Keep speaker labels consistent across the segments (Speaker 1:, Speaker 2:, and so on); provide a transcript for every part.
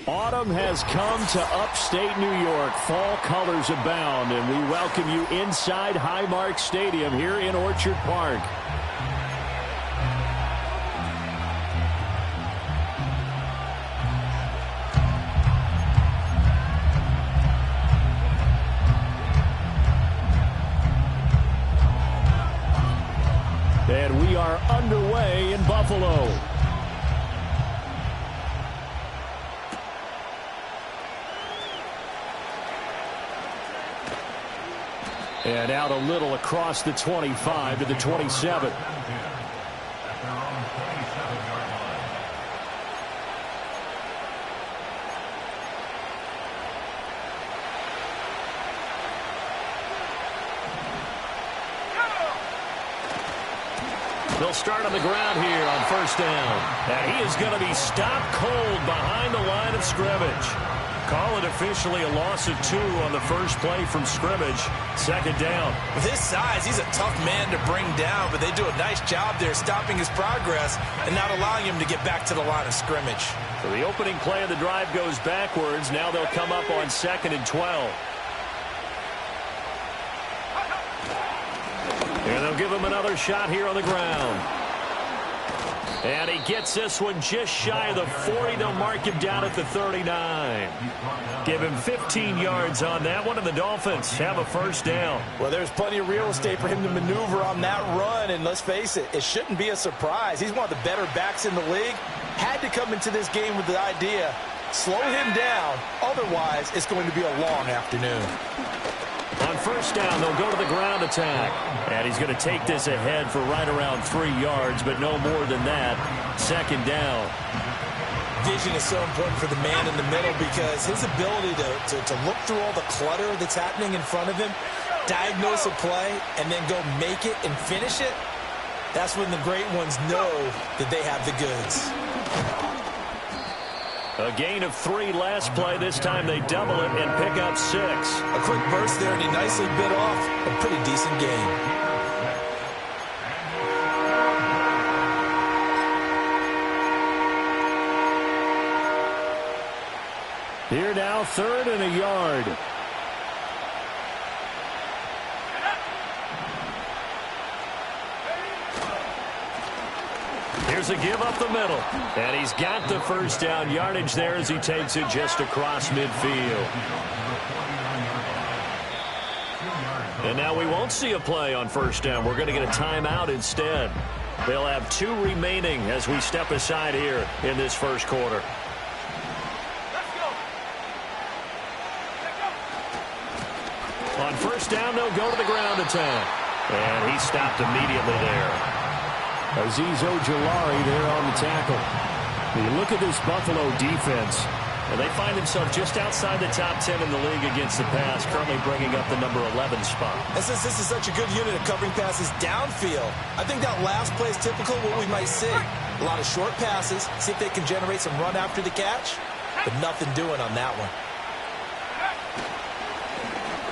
Speaker 1: Autumn has come to upstate New York. Fall colors abound, and we welcome you inside Highmark Stadium here in Orchard Park. And we are underway in Buffalo. And out a little across the 25 to the 27. They'll start on the ground here on first down. And he is going to be stopped cold behind the line of scrimmage. Call it officially a loss of 2 on the first play from scrimmage. Second down.
Speaker 2: With his size, he's a tough man to bring down, but they do a nice job there stopping his progress and not allowing him to get back to the line of scrimmage.
Speaker 1: So the opening play of the drive goes backwards. Now they'll come up on 2nd and 12. And they'll give him another shot here on the ground. And he gets this one just shy of the 40. They'll mark him down at the 39. Give him 15 yards on that one, and the Dolphins have a first down.
Speaker 2: Well, there's plenty of real estate for him to maneuver on that run, and let's face it, it shouldn't be a surprise. He's one of the better backs in the league. Had to come into this game with the idea, slow him down, otherwise it's going to be a long afternoon.
Speaker 1: On first down, they'll go to the ground attack. And he's going to take this ahead for right around 3 yards, but no more than that. Second down.
Speaker 2: Vision is so important for the man in the middle because his ability to look through all the clutter that's happening in front of him, diagnose a play, and then go make it and finish it, that's when the great ones know that they have the goods.
Speaker 1: A gain of 3 last play. This time they double it and pick up 6.
Speaker 2: A quick burst there, and he nicely bit off a pretty decent gain.
Speaker 1: Here now, 3rd and a yard. Here's a give up the middle. And he's got the first down yardage there as he takes it just across midfield. And now we won't see a play on first down. We're going to get a timeout instead. They'll have 2 remaining as we step aside here in this first quarter. On first down, they'll go to the ground attack. And he stopped immediately there. Azeez Ojulari there on the tackle. You look at this Buffalo defense, and they find themselves just outside the top 10 in the league against the pass, currently bringing up the number 11 spot.
Speaker 2: And since this is such a good unit of covering passes downfield, I think that last play is typical of what we might see. A lot of short passes, see if they can generate some run after the catch, but nothing doing on that one.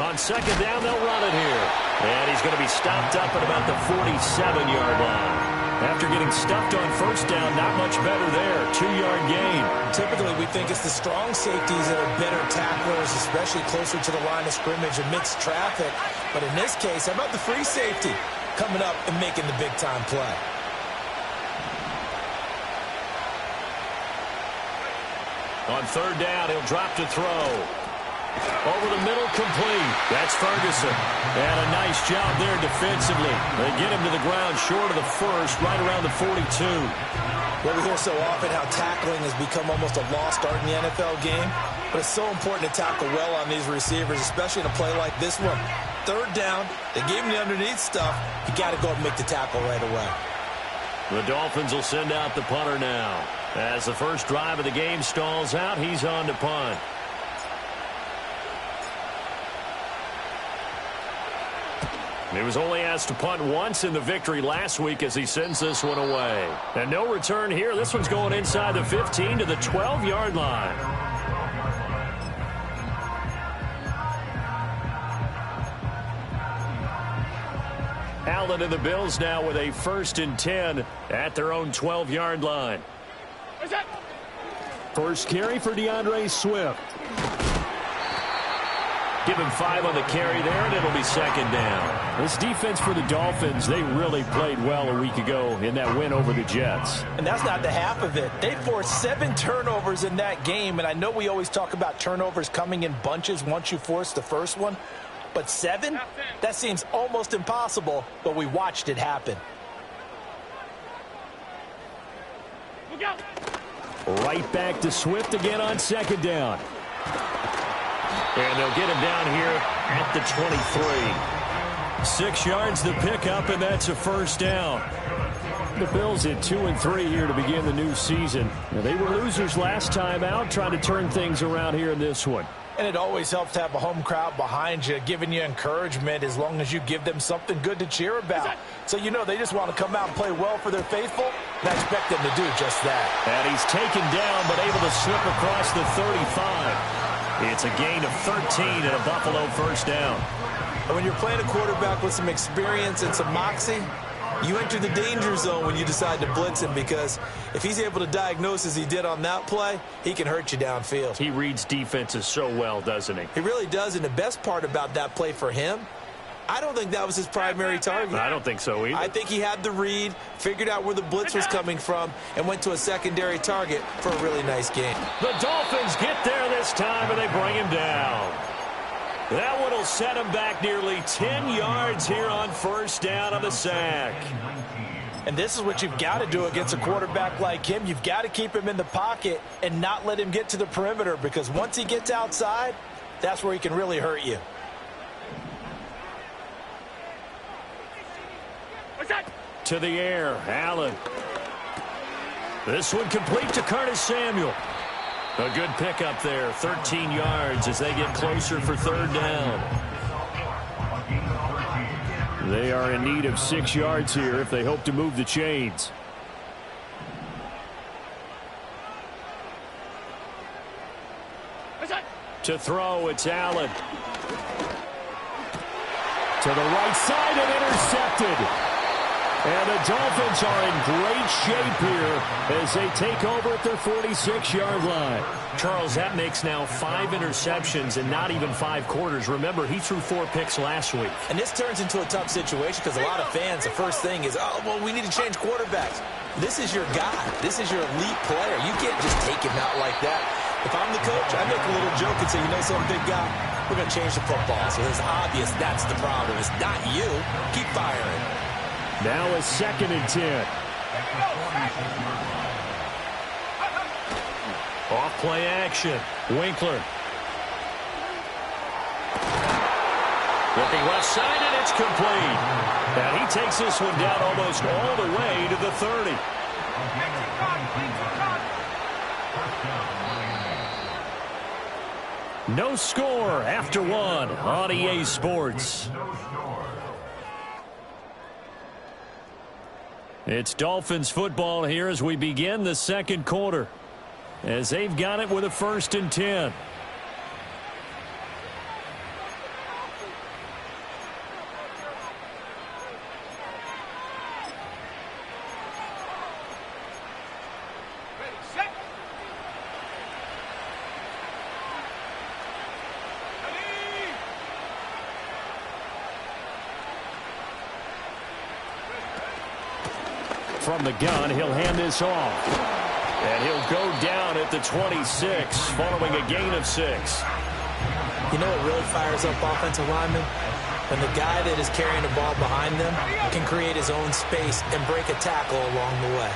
Speaker 1: On second down, they'll run it here. And he's going to be stopped up at about the 47-yard line. After getting stuffed on first down, not much better there. 2-yard gain.
Speaker 2: Typically, we think it's the strong safeties that are better tacklers, especially closer to the line of scrimmage amidst traffic. But in this case, how about the free safety coming up and making the big-time play?
Speaker 1: On third down, he'll drop to throw. Over the middle, complete. That's Ferguson. And a nice job there defensively. They get him to the ground short of the first, right around the 42.
Speaker 2: Well, we hear so often how tackling has become almost a lost art in the NFL game. But it's so important to tackle well on these receivers, especially in a play like this one. Third down, they gave him the underneath stuff. You got to go and make the tackle right away.
Speaker 1: The Dolphins will send out the punter now. As the first drive of the game stalls out, he's on to punt. He was only asked to punt once in the victory last week as he sends this one away. And no return here. This one's going inside the 15 to the 12-yard line. Allen and the Bills now with a 1st and 10 at their own 12-yard line. First carry for DeAndre Swift. Give him 5 on the carry there, and it'll be second down. This defense for the Dolphins, they really played well a week ago in that win over the Jets.
Speaker 2: And that's not the half of it. They forced 7 turnovers in that game, and I know we always talk about turnovers coming in bunches once you force the first one, but 7? That seems almost impossible, but we watched it happen.
Speaker 1: Right back to Swift again on second down. And they'll get him down here at the 23. 6 yards to pick up, and that's a first down. The Bills at 2-3 here to begin the new season. Now, they were losers last time out, trying to turn things around here in this one.
Speaker 2: And it always helps to have a home crowd behind you, giving you encouragement as long as you give them something good to cheer about. So you know they just want to come out and play well for their faithful, and I expect them to do just that.
Speaker 1: And he's taken down, but able to slip across the 35. It's a gain of 13 and a Buffalo first down.
Speaker 2: And when you're playing a quarterback with some experience and some moxie, you enter the danger zone when you decide to blitz him, because if he's able to diagnose as he did on that play, he can hurt you downfield.
Speaker 1: He reads defenses so well, doesn't he?
Speaker 2: He really does, and the best part about that play for him, I don't think that was his primary target.
Speaker 1: I don't think so either.
Speaker 2: I think he had the read, figured out where the blitz was coming from, and went to a secondary target for a really nice game.
Speaker 1: The Dolphins get there this time, and they bring him down. That one will set him back nearly 10 yards here on first down on the sack.
Speaker 2: And this is what you've got to do against a quarterback like him. You've got to keep him in the pocket and not let him get to the perimeter, because once he gets outside, that's where he can really hurt you.
Speaker 1: To the air, Allen. This one complete to Curtis Samuel. A good pickup there, 13 yards as they get closer for third down. They are in need of 6 yards here if they hope to move the chains. To throw, it's Allen. To the right side and intercepted. And the Dolphins are in great shape here as they take over at their 46-yard line. Charles, that makes now 5 interceptions in not even 5 quarters. Remember, he threw 4 picks last week.
Speaker 2: And this turns into a tough situation because a lot of fans, the first thing is, oh, well, we need to change quarterbacks. This is your guy. This is your elite player. You can't just take him out like that. If I'm the coach, I make a little joke and say, you know something, big guy? We're going to change the football. So it's obvious that's the problem. It's not you. Keep firing.
Speaker 1: Now a 2nd and 10. Off play action. Winkler. Looking left side, and it's complete. And he takes this one down almost all the way to the 30. No score after 1 on EA Sports. It's Dolphins football here as we begin the second quarter, as they've got it with a 1st and 10. From the gun, he'll hand this off. And he'll go down at the 26, following a gain of 6.
Speaker 2: You know what really fires up offensive linemen? When the guy that is carrying the ball behind them can create his own space and break a tackle along the way.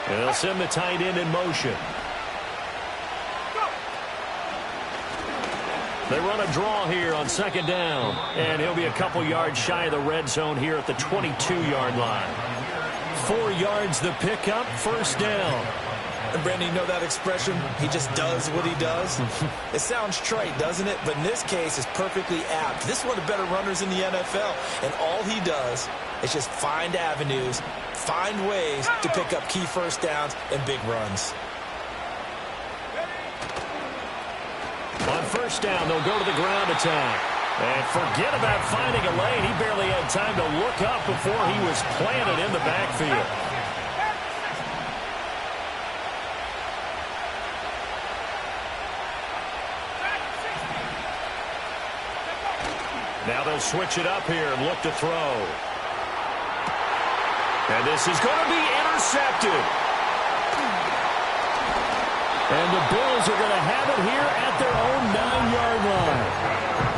Speaker 1: And they'll send the tight end in motion. They run a draw here on 2nd down, and he'll be a couple yards shy of the red zone here at the 22-yard line. 4 yards the pickup, 1st down.
Speaker 2: And Brandon, you know that expression? He just does what he does. It sounds trite, doesn't it? But in this case, it's perfectly apt. This is one of the better runners in the NFL, and all he does is just find avenues, find ways to pick up key first downs and big runs.
Speaker 1: On 1st down, they'll go to the ground attack. And forget about finding a lane. He barely had time to look up before he was planted in the backfield. Now they'll switch it up here and look to throw. And this is going to be intercepted. And the Bills are going to have it here at their own 9-yard line.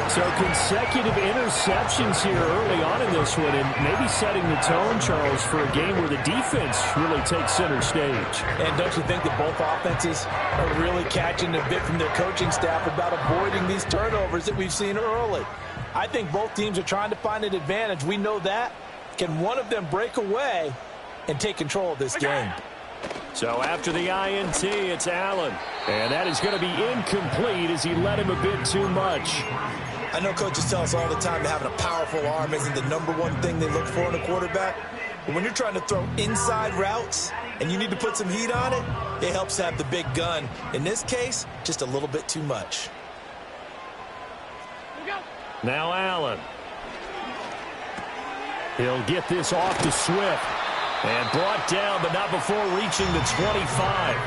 Speaker 1: So consecutive interceptions here early on in this one, and maybe setting the tone, Charles, for a game where the defense really takes center stage.
Speaker 2: And don't you think that both offenses are really catching a bit from their coaching staff about avoiding these turnovers that we've seen early? I think both teams are trying to find an advantage. We know that. Can one of them break away and take control of this game?
Speaker 1: So after the INT, it's Allen. And that is going to be incomplete as he led him a bit too much.
Speaker 2: I know coaches tell us all the time that having a powerful arm isn't the #1 thing they look for in a quarterback. But when you're trying to throw inside routes and you need to put some heat on it, it helps to have the big gun. In this case, just a little bit too much.
Speaker 1: Now Allen. He'll get this off to Swift. And brought down, but not before reaching the 25.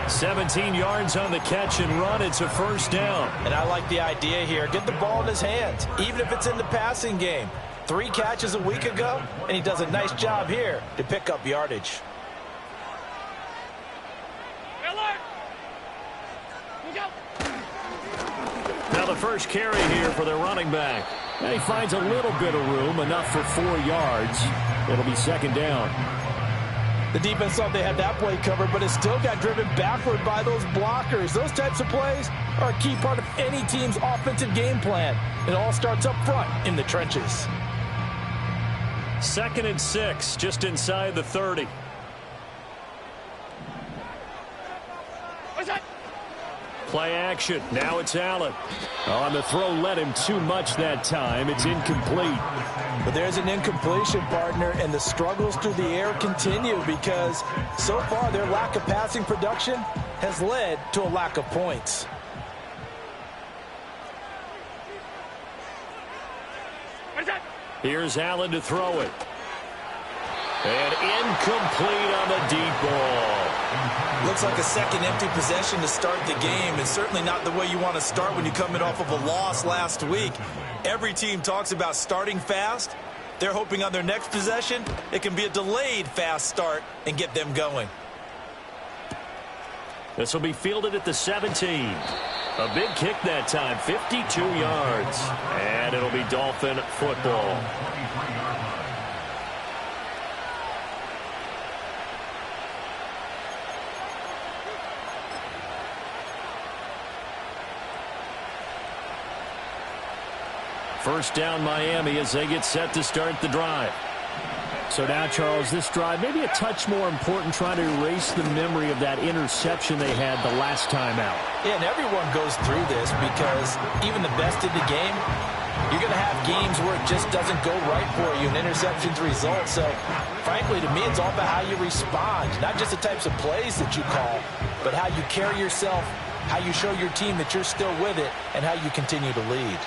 Speaker 1: 17 yards on the catch and run. It's a first down.
Speaker 2: And I like the idea here. Get the ball in his hands, even if it's in the passing game. 3 catches a week ago, and he does a nice job here to pick up yardage.
Speaker 1: Now the first carry here for their running back. And he finds a little bit of room, enough for 4 yards. It'll be second down.
Speaker 2: The defense thought they had that play covered, but it still got driven backward by those blockers. Those types of plays are a key part of any team's offensive game plan. It all starts up front in the trenches.
Speaker 1: 2nd and 6, just inside the 30. Play action. Now it's Allen. On the throw, led him too much that time. It's incomplete.
Speaker 2: But there's an incompletion, partner, and the struggles through the air continue because so far their lack of passing production has led to a lack of points.
Speaker 1: Here's Allen to throw it. And incomplete on the deep ball.
Speaker 2: Looks like a second empty possession to start the game, and certainly not the way you want to start when you're coming off of a loss last week. Every team talks about starting fast. They're hoping on their next possession it can be a delayed fast start and get them going.
Speaker 1: This will be fielded at the 17. A big kick that time, 52 yards. And it'll be Dolphin football. First down Miami as they get set to start the drive. So now, Charles, this drive maybe a touch more important, trying to erase the memory of that interception they had the last time out.
Speaker 2: Yeah, and everyone goes through this because even the best in the game, you're going to have games where it just doesn't go right for you, and interceptions result. So, frankly, to me, it's all about how you respond, not just the types of plays that you call, but how you carry yourself, how you show your team that you're still with it, and how you continue to lead.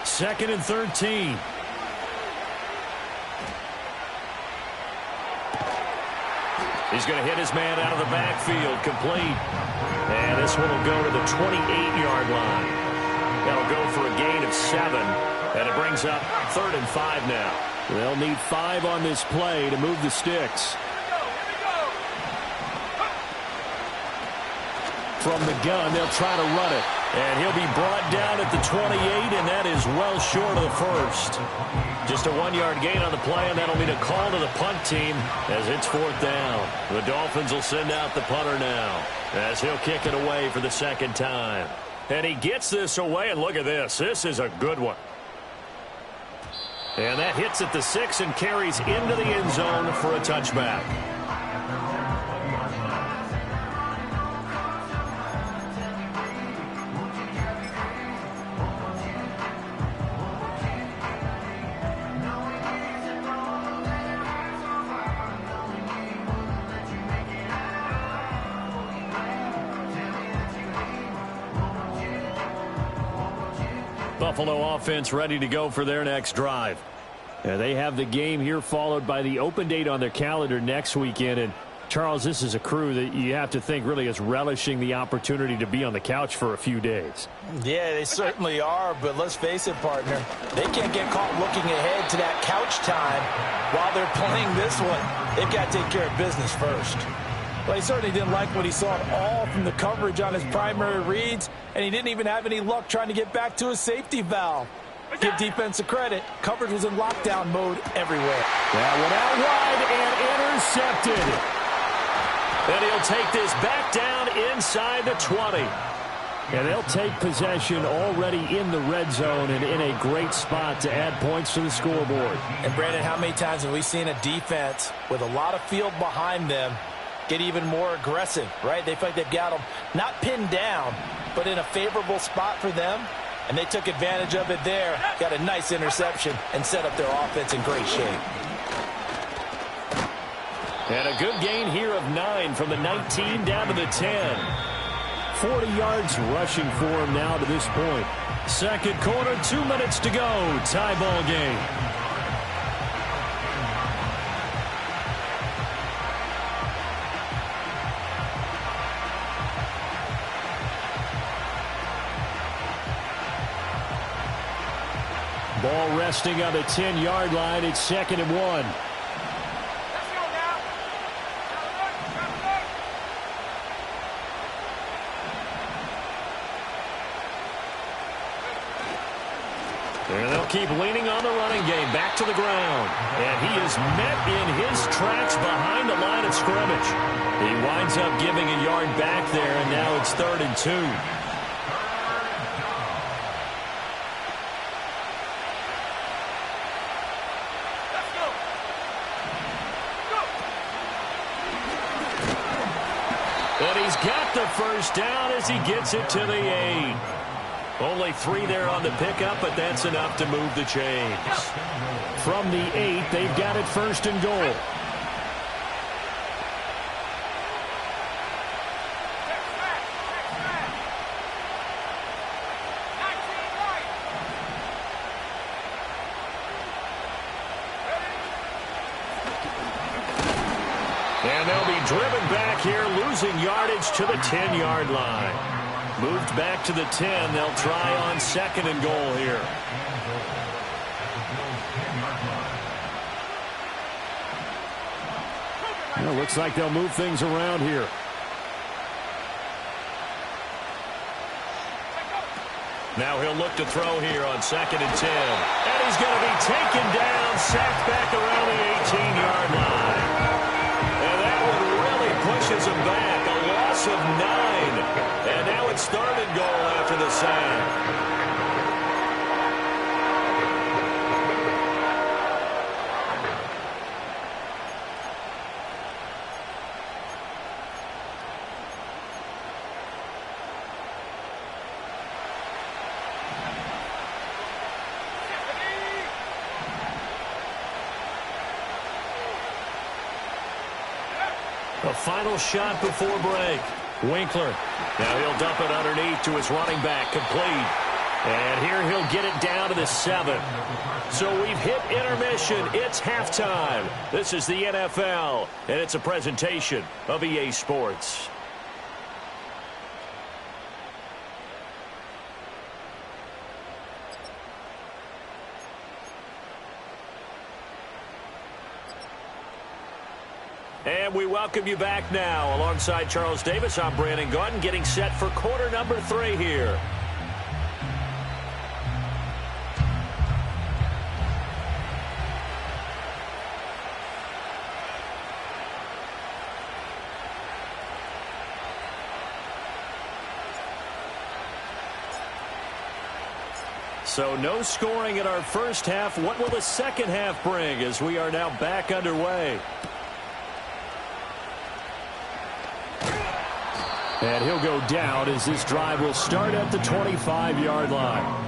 Speaker 1: Second and 13. He's going to hit his man out of the backfield, complete. And this one will go to the 28-yard line. That'll go for a gain of 7. And it brings up 3rd and 5 now. They'll need 5 on this play to move the sticks. From the gun, they'll try to run it. And he'll be brought down at the 28, and that is well short of the first. Just a 1-yard gain on the play, and that'll be a call to the punt team as it's 4th down. The Dolphins will send out the punter now as he'll kick it away for the 2nd time. And he gets this away, and look at this. This is a good one. And that hits at the 6 and carries into the end zone for a touchback. Buffalo offense ready to go for their next drive. They have the game here followed by the open date on their calendar next weekend. And Charles, this is a crew that you have to think really is relishing the opportunity to be on the couch for a few days.
Speaker 2: Yeah, they certainly are, but let's face it, partner. They can't get caught looking ahead to that couch time while they're playing this one. They've got to take care of business first. Well, he certainly didn't like what he saw at all from the coverage on his primary reads, and he didn't even have any luck trying to get back to his safety valve. Give defense a credit. Coverage was in lockdown mode everywhere.
Speaker 1: That one out wide and intercepted. And he'll take this back down inside the 20. And they'll take possession already in the red zone and in a great spot to add points to the scoreboard.
Speaker 2: And, Brandon, how many times have we seen a defense with a lot of field behind them get even more aggressive, right? They feel like they've got them not pinned down, but in a favorable spot for them. And they took advantage of it there, got a nice interception, and set up their offense in great shape.
Speaker 1: And a good gain here of 9 from the 19 down to the 10. 40 yards rushing for him now to this point. Second quarter, 2 minutes to go. Tie ball game. Ball resting on the 10-yard line. It's 2nd and 1. And they'll keep leaning on the running game. Back to the ground. And he is met in his tracks behind the line of scrimmage. He winds up giving a yard back there, and now it's 3rd and 2. And he's got the first down as he gets it to the 8. Only 3 there on the pickup, but that's enough to move the chains. From the 8, they've got it 1st and goal. And they'll be driven back here, losing yardage to the 10-yard line. Moved back to the 10. They'll try on 2nd and goal here. Well, looks like they'll move things around here. Now he'll look to throw here on 2nd and 10. And he's going to be taken down, sacked back around the 18-yard line. And that one really pushes him back. A loss of 9. And now it's 3rd and goal after the sack. A final shot before break. Winkler. Now he'll dump it underneath to his running back. Complete. And here he'll get it down to the 7. So we've hit intermission. It's halftime. This is the NFL, and it's a presentation of EA Sports. And we welcome you back now. Alongside Charles Davis, I'm Brandon Gaudin, getting set for quarter number 3 here. So no scoring in our first half. What will the second half bring as we are now back underway? And he'll go down as this drive will start at the 25-yard line.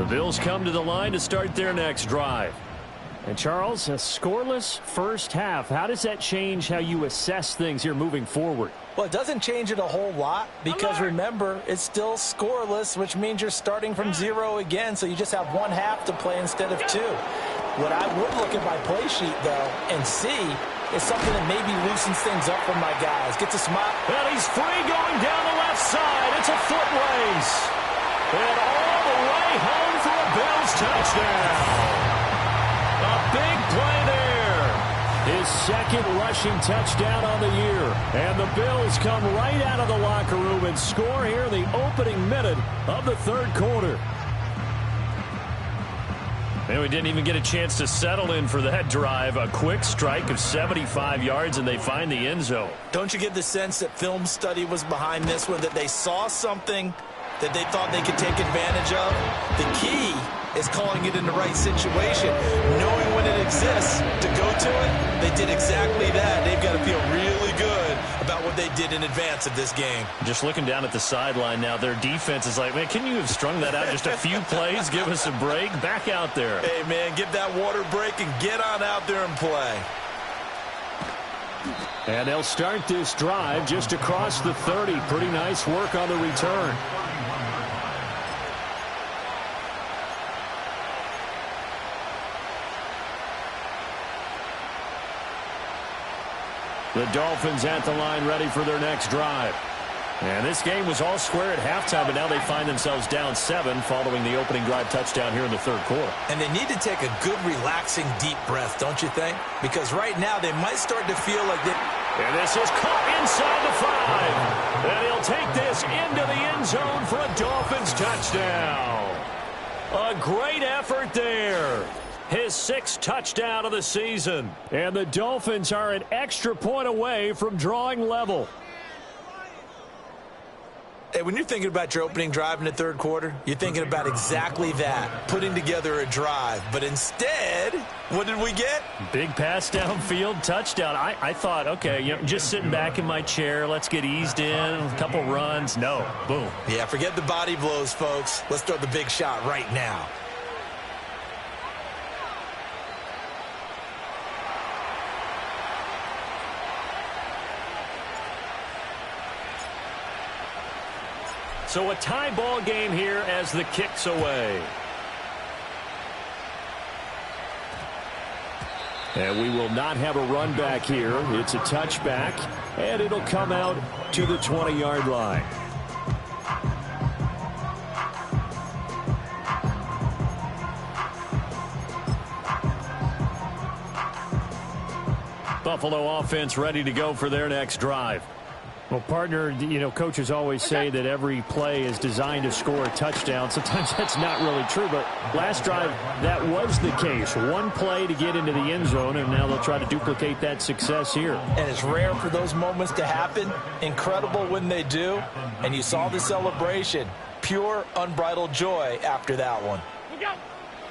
Speaker 1: The Bills come to the line to start their next drive. And Charles, a scoreless first half. How does that change how you assess things here moving forward?
Speaker 2: Well, it doesn't change it a whole lot because, remember, it's still scoreless, which means you're starting from 0 again, so you just have one half to play instead of 2. What I would look at my play sheet, though, and see is something that maybe loosens things up for my guys. Gets a smile.
Speaker 1: And he's free going down the left side. It's a foot race. And all the way home for a Bills touchdown. A big play there. His second rushing touchdown on the year. And the Bills come right out of the locker room and score here in the opening minute of the third quarter. And we didn't even get a chance to settle in for that drive. A quick strike of 75 yards, and they find the end zone.
Speaker 2: Don't you get the sense that film study was behind this one, that they saw something that they thought they could take advantage of? The key is calling it in the right situation, knowing when it exists to go to it. They did exactly that. They've got to feel really good about what they did in advance of this game.
Speaker 1: Just looking down at the sideline now, their defense is like, man, can you have strung that out just a few plays? Give us a break. Back out there.
Speaker 2: Hey, man, give that water break and get on out there and play.
Speaker 1: And they'll start this drive just across the 30. Pretty nice work on the return. The Dolphins at the line ready for their next drive. And this game was all square at halftime, but now they find themselves down 7 following the opening drive touchdown here in the third quarter.
Speaker 2: And they need to take a good, relaxing, deep breath, don't you think? Because right now they might start to feel like they...
Speaker 1: And this is caught inside the 5. And he'll take this into the end zone for a Dolphins touchdown. A great effort there. His 6th touchdown of the season. And the Dolphins are an extra point away from drawing level.
Speaker 2: Hey, when you're thinking about your opening drive in the third quarter, you're thinking about exactly that, putting together a drive. But instead, what did we get?
Speaker 1: Big pass downfield, touchdown. I thought, okay, just sitting back in my chair, let's get eased in, a couple runs. No, boom.
Speaker 2: Yeah, forget the body blows, folks. Let's throw the big shot right now.
Speaker 1: So a tie ball game here as the kick's away. And we will not have a run back here. It's a touchback, and it'll come out to the 20-yard line. Buffalo offense ready to go for their next drive. Well, partner, coaches always say that every play is designed to score a touchdown. Sometimes that's not really true, but last drive, that was the case. One play to get into the end zone, and now they'll try to duplicate that success here.
Speaker 2: And it's rare for those moments to happen. Incredible when they do. And you saw the celebration. Pure, unbridled joy after that one.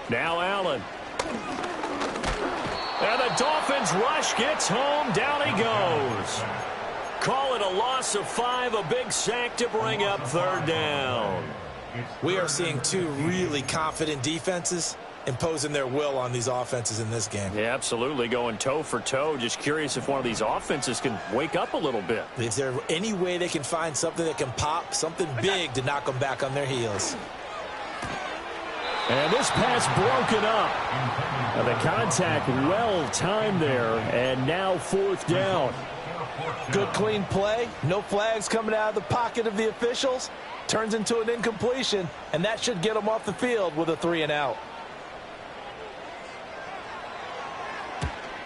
Speaker 1: Now Allen. And the Dolphins rush gets home. Down he goes. Call it a loss of 5, a big sack to bring up third down.
Speaker 2: We are seeing two really confident defenses imposing their will on these offenses in this game.
Speaker 1: Yeah, absolutely, going toe for toe. Just curious if one of these offenses can wake up a little bit.
Speaker 2: Is there any way they can find something that can pop, something big to knock them back on their heels?
Speaker 1: And this pass broken up. And the contact well timed there, and now fourth down.
Speaker 2: Good clean play. No flags coming out of the pocket of the officials. Turns into an incompletion, and that should get them off the field with a 3-and-out.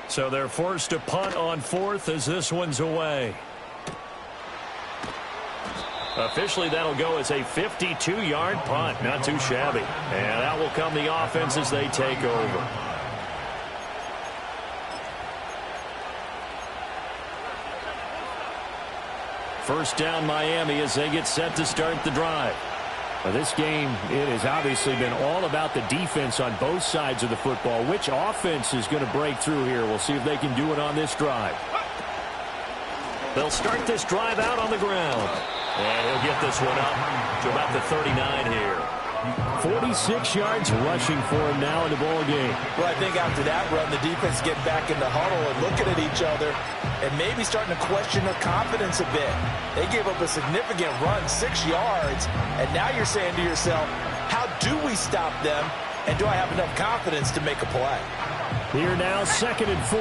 Speaker 1: So they're forced to punt on fourth as this one's away. Officially, that'll go as a 52-yard punt. Not too shabby. And out will come the offense as they take over. First down Miami as they get set to start the drive. Well, this game, it has obviously been all about the defense on both sides of the football. Which offense is going to break through here? We'll see if they can do it on this drive. They'll start this drive out on the ground. And he'll get this one up to about the 39 here. 46 yards rushing for him now in the ball game.
Speaker 2: Well, I think after that run, the defense get back in the huddle and looking at each other and maybe starting to question their confidence a bit. They gave up a significant run, 6 yards, and now you're saying to yourself, how do we stop them, and do I have enough confidence to make a play?
Speaker 1: Here now, 2nd and 4.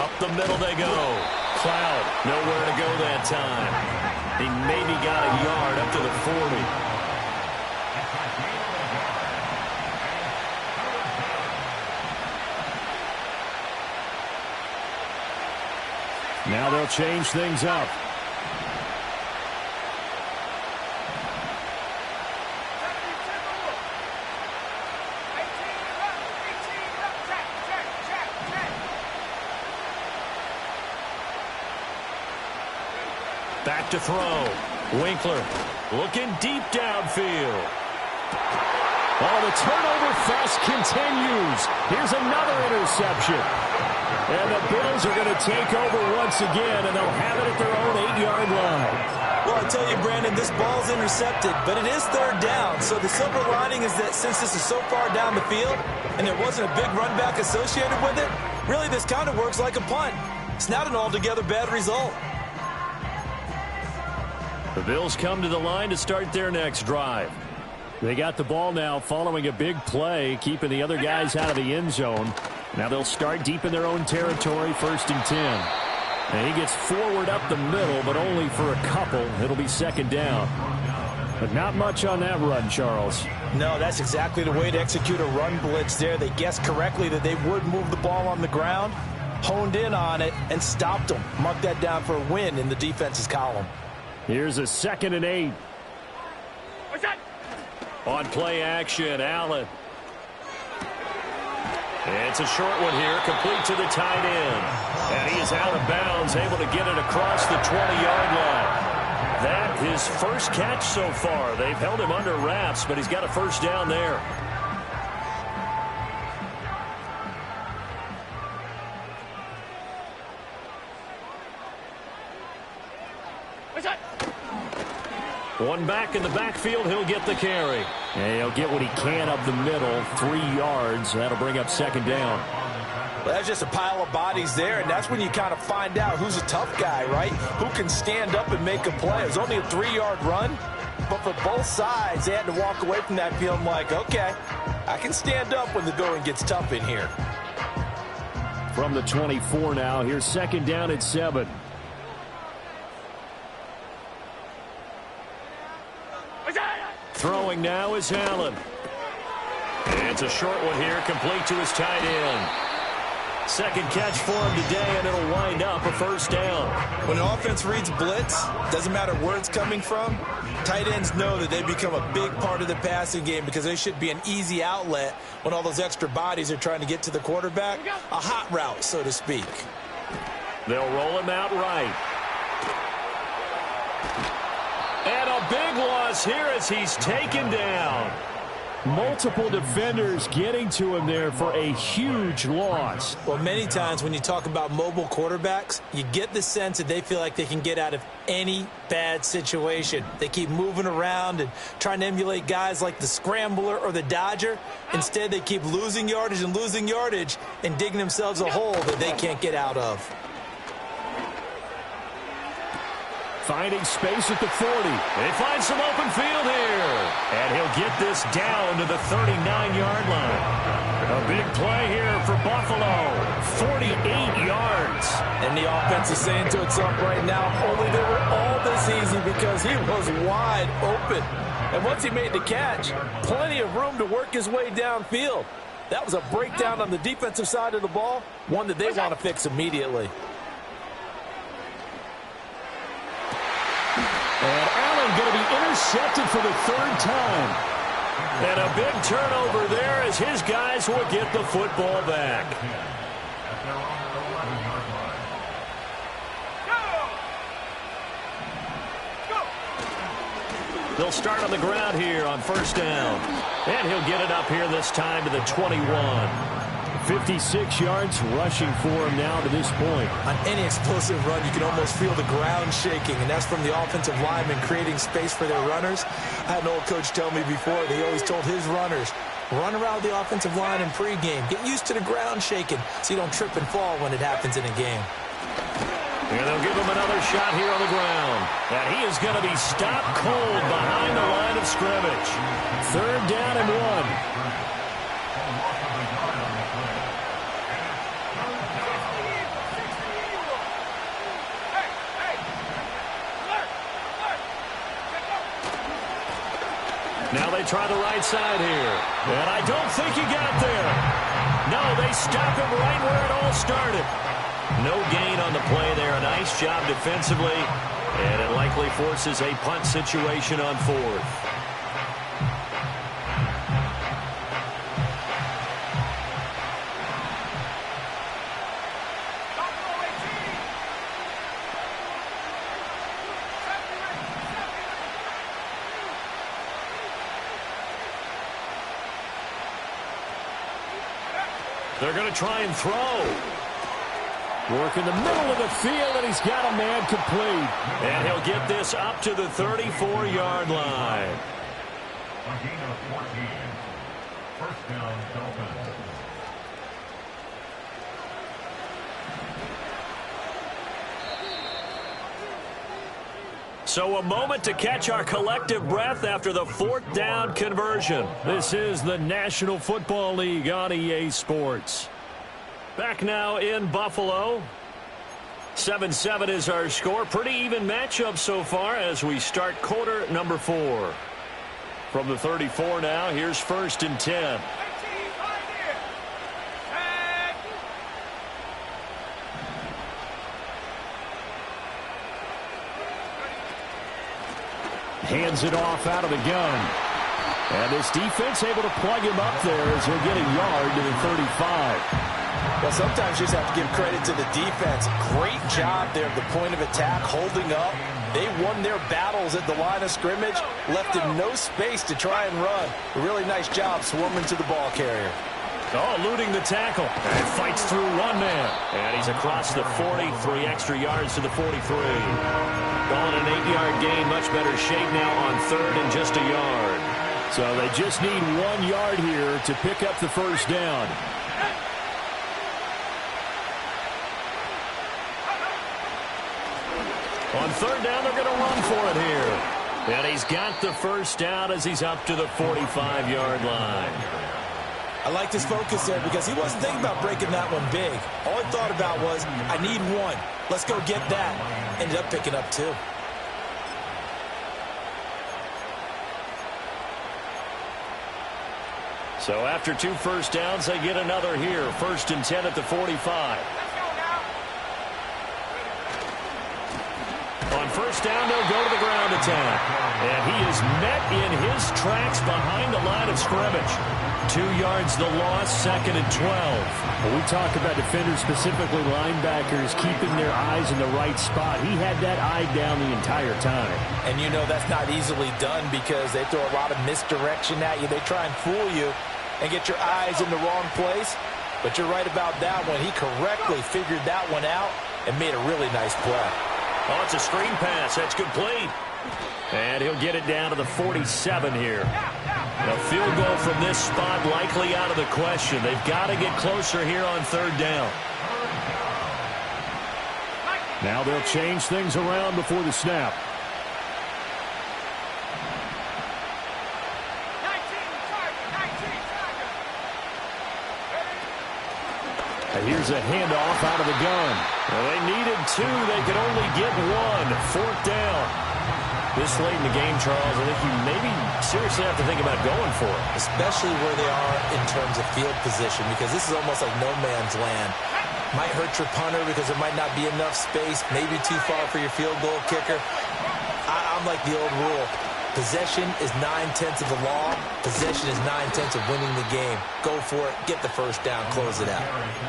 Speaker 1: Up the middle they go. Cloud, nowhere to go that time. He maybe got a yard up to the 40. Now they'll change things up. Back to throw. Winkler looking deep downfield. Oh, the turnover fest continues. Here's another interception. And the Bills are going to take over once again, and they'll have it at their own 8-yard line.
Speaker 2: Well, I tell you, Brandon, this ball's intercepted, but it is 3rd down. So the silver lining is that since this is so far down the field and there wasn't a big run back associated with it, really this kind of works like a punt. It's not an altogether bad result.
Speaker 1: The Bills come to the line to start their next drive. They got the ball now following a big play, keeping the other guys out of the end zone. Now they'll start deep in their own territory, 1st and 10. And he gets forward up the middle, but only for a couple. It'll be 2nd down. But not much on that run, Charles.
Speaker 2: No, that's exactly the way to execute a run blitz there. They guessed correctly that they would move the ball on the ground, honed in on it, and stopped them. Mark that down for a win in the defense's column.
Speaker 1: Here's a 2nd and 8.
Speaker 3: What's that?
Speaker 1: On play action, Allen. It's a short one here, complete to the tight end. And he is out of bounds, able to get it across the 20-yard line. That his first catch so far. They've held him under wraps, but he's got a 1st down there.
Speaker 3: What's that?
Speaker 1: One back in the backfield, he'll get the carry. And he'll get what he can up the middle, 3 yards. That'll bring up 2nd down.
Speaker 2: Well, that's just a pile of bodies there, and that's when you kind of find out who's a tough guy, right? Who can stand up and make a play. It was only a 3-yard run, but for both sides, they had to walk away from that feeling like, okay, I can stand up when the going gets tough in here.
Speaker 1: From the 24 now, here's 2nd down at 7. Throwing now is Allen. It's a short one here, complete to his tight end. 2nd catch for him today, and it'll wind up a 1st down.
Speaker 2: When an offense reads blitz, doesn't matter where it's coming from, tight ends know that they become a big part of the passing game because they should be an easy outlet when all those extra bodies are trying to get to the quarterback. A hot route, so to speak.
Speaker 1: They'll roll him out right. And a big loss here as he's taken down. Multiple defenders getting to him there for a huge loss.
Speaker 2: Well, many times when you talk about mobile quarterbacks, you get the sense that they feel like they can get out of any bad situation. They keep moving around and trying to emulate guys like the Scrambler or the Dodger. Instead, they keep losing yardage and digging themselves a hole that they can't get out of.
Speaker 1: Finding space at the 40. They find some open field here. And he'll get this down to the 39-yard line. A big play here for Buffalo. 48 yards.
Speaker 2: And the offense is saying to itself right now, only they were all this easy because he was wide open. And once he made the catch, plenty of room to work his way downfield. That was a breakdown on the defensive side of the ball, one that they want to fix immediately.
Speaker 1: And Allen going to be intercepted for the 3rd time. And a big turnover there as his guys will get the football back. They'll start on the ground here on 1st down. And he'll get it up here this time to the 21. 56 yards rushing for him now to this point.
Speaker 2: On any explosive run, you can almost feel the ground shaking, and that's from the offensive linemen creating space for their runners. I had an old coach tell me before, they always told his runners, run around the offensive line in pregame. Get used to the ground shaking so you don't trip and fall when it happens in a game.
Speaker 1: And they'll give him another shot here on the ground. And he is going to be stopped cold behind the line of scrimmage. 3rd down and 1. Now they try the right side here. And I don't think he got there. No, they stop him right where it all started. No gain on the play there. A nice job defensively. And it likely forces a punt situation on 4th. They're going to try and throw. Work in the middle of the field, and he's got a man complete. And he'll get this up to the 34-yard line.
Speaker 4: A gain of 14. First down, Dolphins.
Speaker 1: So a moment to catch our collective breath after the 4th down conversion. This is the National Football League on EA Sports. Back now in Buffalo. 7-7 is our score. Pretty even matchup so far as we start quarter number 4. From the 34 now, here's 1st and 10. Hands it off out of the gun. And this defense able to plug him up there as he'll get a yard to the 35.
Speaker 2: Well, sometimes you just have to give credit to the defense. Great job there at the point of attack, holding up. They won their battles at the line of scrimmage, left him no space to try and run. A really nice job swarming to the ball carrier.
Speaker 1: Oh, eluding the tackle. And fights through one man. And he's across the 40, 3 extra yards to the 43. Calling an 8-yard gain, much better shape now on 3rd and just a yard. So they just need 1 yard here to pick up the 1st down. On 3rd down, they're going to run for it here. And he's got the 1st down as he's up to the 45-yard line.
Speaker 2: I like his focus there because he wasn't thinking about breaking that one big. All he thought about was, I need 1. Let's go get that. Ended up picking up 2.
Speaker 1: So after 2 first downs, they get another here. 1st and 10 at the 45. On 1st down, they'll go to the ground attack. And he is met in his tracks behind the line of scrimmage. 2 yards the loss, 2nd and 12.
Speaker 5: When we talk about defenders, specifically linebackers, keeping their eyes in the right spot, he had that eye down the entire time.
Speaker 2: And you know that's not easily done because they throw a lot of misdirection at you. They try and fool you and get your eyes in the wrong place. But you're right about that one. He correctly figured that one out and made a really nice play.
Speaker 1: Oh, it's a screen pass. That's complete. And he'll get it down to the 47 here. A field goal from this spot likely out of the question. They've got to get closer here on 3rd down.
Speaker 5: Now they'll change things around before the snap.
Speaker 1: Here's a handoff out of the gun. Well, they needed 2. They could only get 1. 4th down. This late in the game, Charles, I think you maybe seriously have to think about going for it.
Speaker 2: Especially where they are in terms of field position, because this is almost like no man's land. Might hurt your punter because there might not be enough space, maybe too far for your field goal kicker. I'm like the old rule. Possession is 9/10 of the law. Possession is 9/10 of winning the game. Go for it. Get the 1st down. Close it out.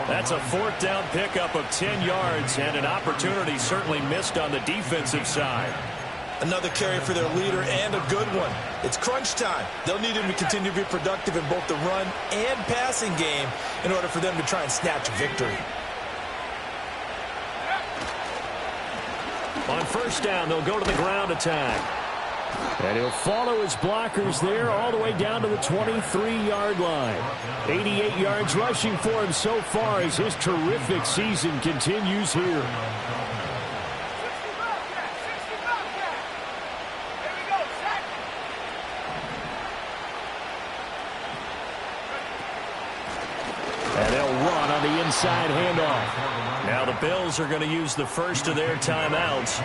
Speaker 1: That's a 4th down pickup of 10 yards and an opportunity certainly missed on the defensive side.
Speaker 2: Another carry for their leader, and a good one. It's crunch time. They'll need him to continue to be productive in both the run and passing game in order for them to try and snatch a victory.
Speaker 1: On first down, they'll go to the ground attack. And he'll follow his blockers there all the way down to the 23-yard line. 88 yards rushing for him so far as his terrific season continues here. And they'll run on the inside handoff. Now the Bills are going to use the first of their timeouts.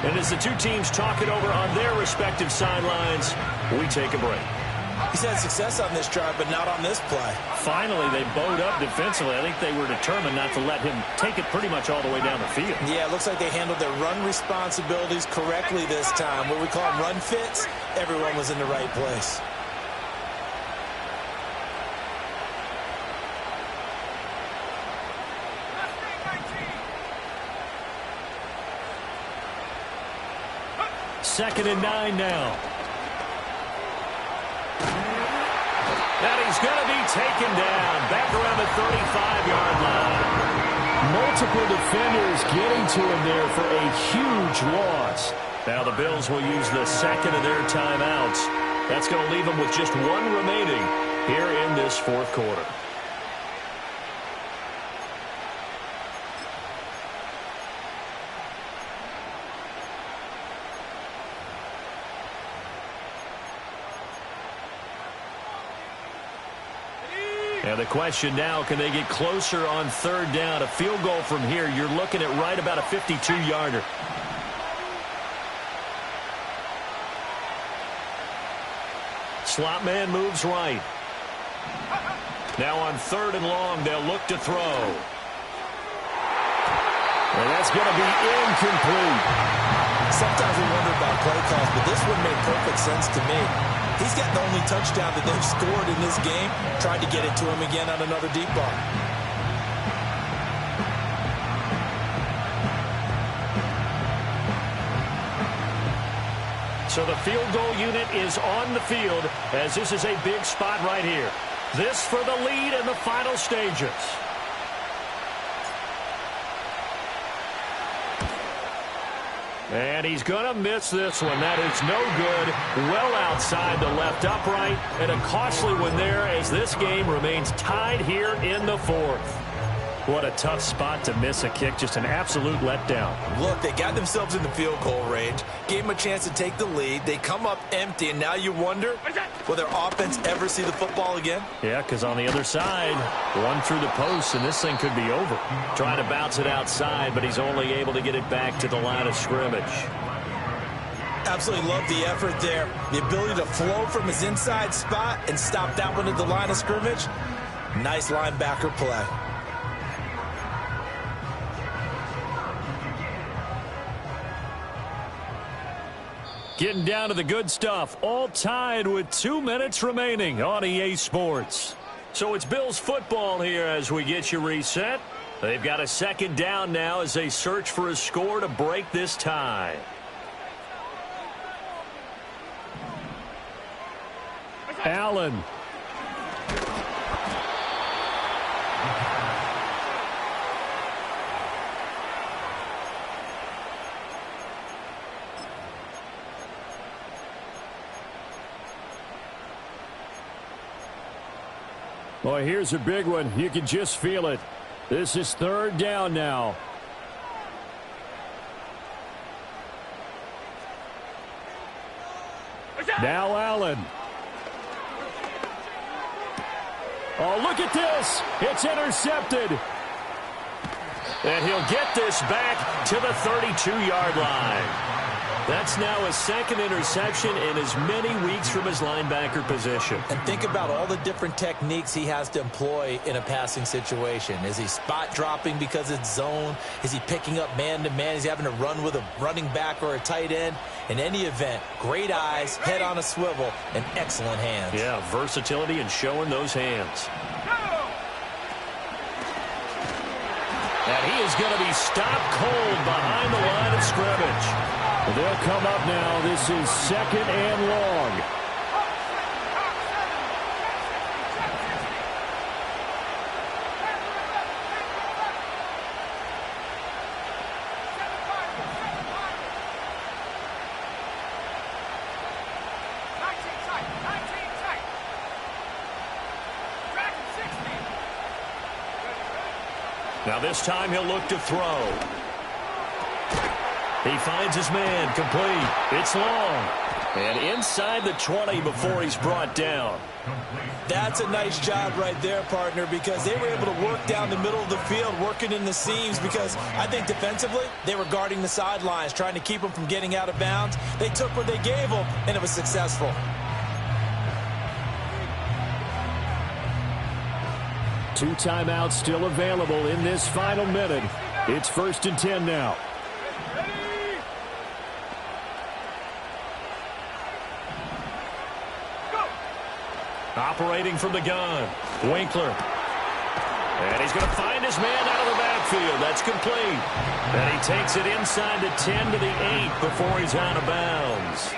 Speaker 1: And as the two teams talk it over on their respective sidelines, we take a break.
Speaker 2: He's had success on this drive, but not on this play.
Speaker 1: Finally, they bowed up defensively. I think they were determined not to let him take it pretty much all the way down the field.
Speaker 2: Yeah, it looks like they handled their run responsibilities correctly this time. What we call run fits, everyone was in the right place.
Speaker 1: Second and 9 now. And he's going to be taken down back around the 35-yard line. Multiple defenders getting to him there for a huge loss. Now the Bills will use the second of their timeouts. That's going to leave them with just one remaining here in this fourth quarter. And the question now, can they get closer on third down? A field goal from here, you're looking at right about a 52-yarder. Slot man moves right. Now on third and long, they'll look to throw. And that's going to be incomplete.
Speaker 2: Sometimes we wonder about play calls, but this one made perfect sense to me. He's got the only touchdown that they've scored in this game. Tried to get it to him again on another deep ball.
Speaker 1: So the field goal unit is on the field as this is a big spot right here. This for the lead in the final stages. And he's going to miss this one. That is no good. Well outside the left upright. And a costly one there as this game remains tied here in the fourth. What a tough spot to miss a kick. Just an absolute letdown.
Speaker 2: Look, they got themselves in the field goal range. Gave them a chance to take the lead. They come up empty, and now you wonder, will their offense ever see the football again?
Speaker 1: Yeah, because on the other side, one through the post, and this thing could be over. Trying to bounce it outside, but he's only able to get it back to the line of scrimmage.
Speaker 2: Absolutely love the effort there. The ability to flow from his inside spot and stop that one at the line of scrimmage. Nice linebacker play.
Speaker 1: Getting down to the good stuff, all tied with 2 minutes remaining on EA Sports. So it's Bills football here as we get you reset. They've got a second down now as they search for a score to break this tie. Allen. Boy, here's a big one. You can just feel it. This is third down now. Now Allen. Oh, look at this. It's intercepted. And he'll get this back to the 32-yard line. That's now a second interception in as many weeks from his linebacker position.
Speaker 2: And think about all the different techniques he has to employ in a passing situation. Is he spot dropping because it's zone? Is he picking up man-to-man? Is he having to run with a running back or a tight end? In any event, great eyes, head on a swivel, and excellent hands.
Speaker 1: Yeah, versatility and showing those hands. And he is going to be stopped cold behind the line of scrimmage.
Speaker 5: They'll come up now. This is 2nd and long.
Speaker 1: Now this time he'll look to throw. He finds his man, complete. It's long. And inside the 20 before he's brought down.
Speaker 2: That's a nice job right there, partner, because they were able to work down the middle of the field, working in the seams, because I think defensively they were guarding the sidelines, trying to keep them from getting out of bounds. They took what they gave them, and it was successful.
Speaker 5: Two timeouts still available in this final minute. It's 1st and 10 now.
Speaker 1: Operating from the gun, Winkler. And he's going to find his man out of the backfield. That's complete. And he takes it inside the 10 to the 8 before he's out of bounds.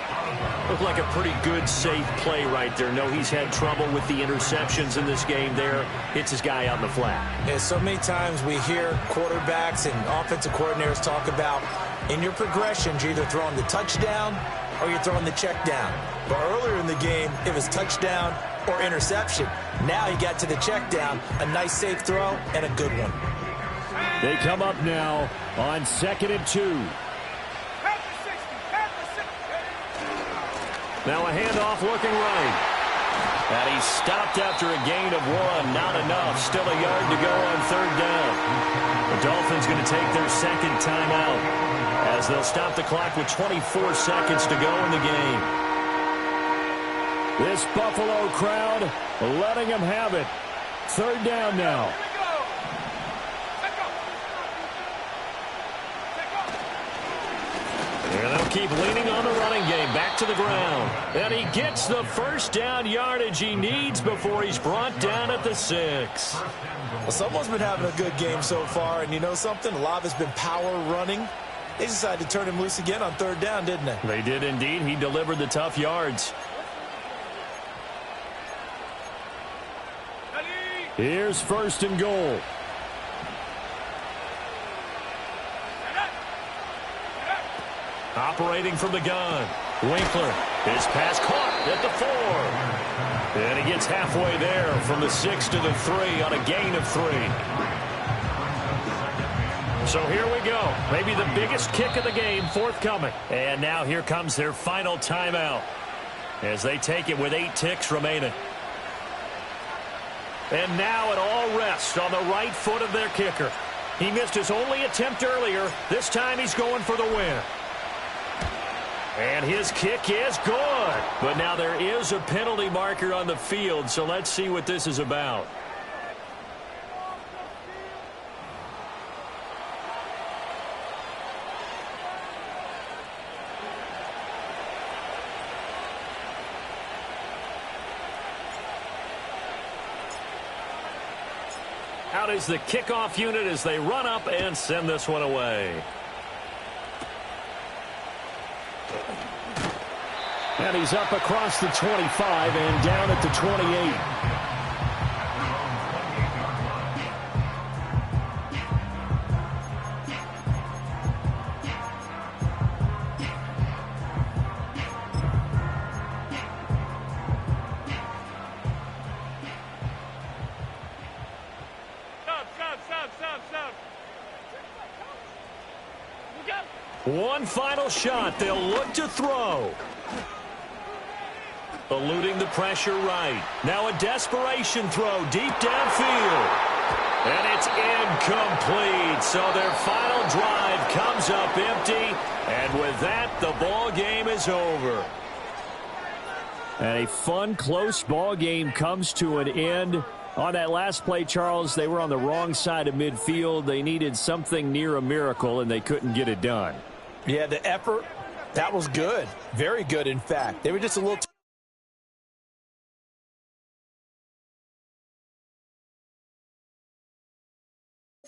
Speaker 1: Looked like a pretty good, safe play right there. No, he's had trouble with the interceptions in this game there. Hits his guy out in the flat.
Speaker 2: And so many times we hear quarterbacks and offensive coordinators talk about in your progressions, you're either throwing the touchdown or you're throwing the check down. But earlier in the game, it was touchdown or interception. Now he got to the check down, a nice safe throw, and a good one.
Speaker 5: They come up now on 2nd and 2.
Speaker 1: Now a handoff looking right. And he's stopped after a gain of 1. Not enough. Still a yard to go on 3rd down. The Dolphins going to take their 2nd timeout as they'll stop the clock with 24 seconds to go in the game.
Speaker 5: This Buffalo crowd letting them have it. 3rd down now.
Speaker 1: And they'll keep leaning on the running game. Back to the ground. And he gets the 1st down yardage he needs before he's brought down at the 6.
Speaker 2: Well, someone's been having a good game so far, and you know something? A lot of it's been power running. They decided to turn him loose again on 3rd down, didn't they?
Speaker 1: They did indeed. He delivered the tough yards.
Speaker 5: Here's 1st and goal.
Speaker 1: Operating from the gun, Winkler. His pass caught at the 4. And he gets halfway there from the 6 to the 3 on a gain of 3. So here we go. Maybe the biggest kick of the game forthcoming. And now here comes their final timeout as they take it with 8 ticks remaining. And now it all rests on the right foot of their kicker. He missed his only attempt earlier. This time he's going for the win. And his kick is good. But now there is a penalty marker on the field, so let's see what this is about. Out is the kickoff unit as they run up and send this one away.
Speaker 5: And he's up across the 25 and down at the 28.
Speaker 1: One final shot. They'll look to throw. Eluding the pressure right. Now a desperation throw deep downfield. And it's incomplete. So their final drive comes up empty. And with that, the ball game is over.
Speaker 5: And a fun, close ball game comes to an end. On that last play, Charles, they were on the wrong side of midfield. They needed something near a miracle, and they couldn't get it done.
Speaker 2: Yeah, the effort, that was good. Very good, in fact. They were just a little